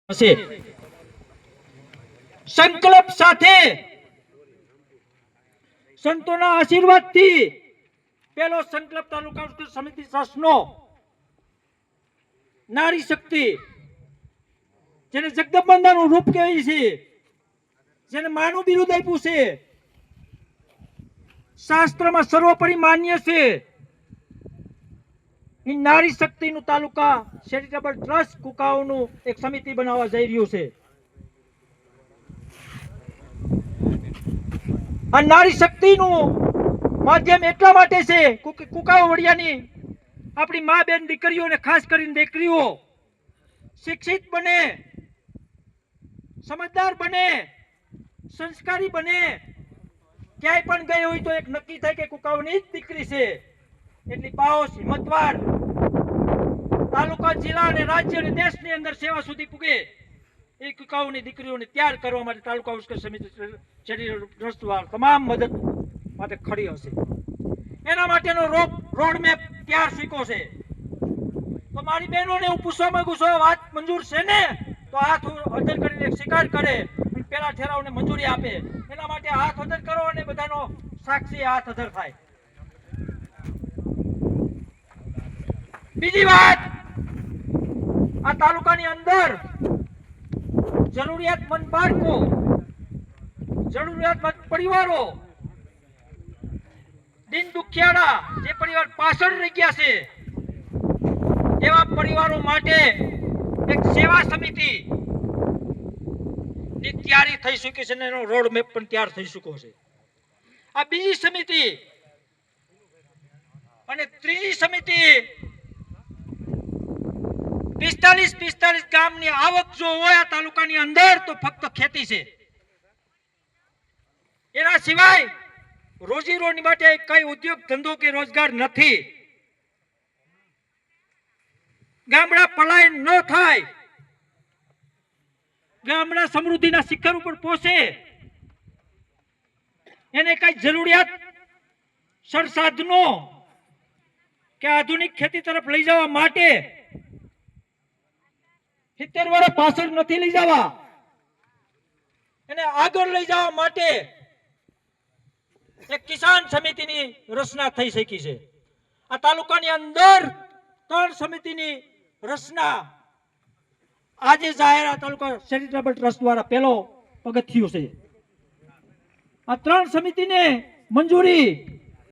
છે સંકલ્પ સાથે સંતોના આશીર્વાદથી પેલો સંકલ્પ તાલુકા સમિતિ શાસનો નારી શક્તિ જેને જગદંબાનું રૂપ કહેવાય છે, જેને માનું બિરુદ આપ્યું છે, શાસ્ત્રમાં સર્વોપરી માન્ય છે, એ નારી શક્તિનું તાલુકા ચેરિટેબલ ટ્રસ્ટ કુકાઓનું એક સમિતિ બનાવવા જઈ રહ્યું છે. આ નારી શક્તિનું માધ્યમ એટલા માટે છે કે કુકાઓ વડિયાની આપણી મા બેન દીકરીઓ અને ખાસ કરીને દીકરીઓ શિક્ષિત બને, સમજદાર બને, સંસ્કારી બને. ક્યાંય પણ ગઈ હોય તો એક નક્કી થાય કે કુકાઓની જ દીકરી છે. એટલી પાવસ હિંમતવાર તાલુકા, જિલ્લા અને રાજ્ય અને દેશની અંદર સેવા સુધી પૂગે એ કુકાઓની દીકરીઓને તૈયાર કરવા માટે તાલુકા ઉત્કર્ષ સમિતિ તમામ મદદ માટે ખડી હશે. એના માટેનો રોડમેપ તૈયાર શીખો છે. તો મારી બહેનોને હું પૂછવા માંગુ છું, વાત મંજૂર છે ને? તો હાથ હળદર કરીને સ્વીકાર કરે અને પેલા ઠેરાવને મંજૂરી આપે. એના માટે હાથ હળદર કરો અને બધાનો સાક્ષી હાથ હળદર થાય. બીજી વાત, આ તાલુકાની અંદર જરૂરિયાતમંદ બાળકો, જરૂરિયાતમંદ પરિવારો, દિન દુખિયાળા જે પરિવાર પાછળ રહી ગયા છે એવા પરિવારો માટે એક સેવા સમિતિ ની તૈયારી થઈ ચૂકી છે અને એનો રોડ મેપ પણ તૈયાર થઈ ચૂક્યો છે. આ બીજી સમિતિ અને ત્રીજી સમિતિ 45 ગામની આવક જો હોય આ તાલુકાની અંદર તો ફક્ત ખેતી છે. એના સિવાય રોજીરોટી માટે કઈ ઉદ્યોગ ધંધો કે રોજગાર નથી. ગામડા પલાયન ન થાય, ગામડા સમૃદ્ધિના શિખર ઉપર પહોંચે, એને કઈ જરૂરિયાત સંસાધનો કે આધુનિક ખેતી તરફ લઈ જવા માટે 70 વર્ષ પાછળ નથી લઈ જવા, એને આગળ લઈ જવા માટે એક કિસાન સમિતિની રચના થઈ શકી છે. આ તાલુકાની અંદર 3 સમિતિની રચના આજે જાહેર તાલુકા ચેરિટેબલ ટ્રસ્ટ દ્વારા પહેલો પગથિયું છે. આ 3 સમિતિને મંજૂરી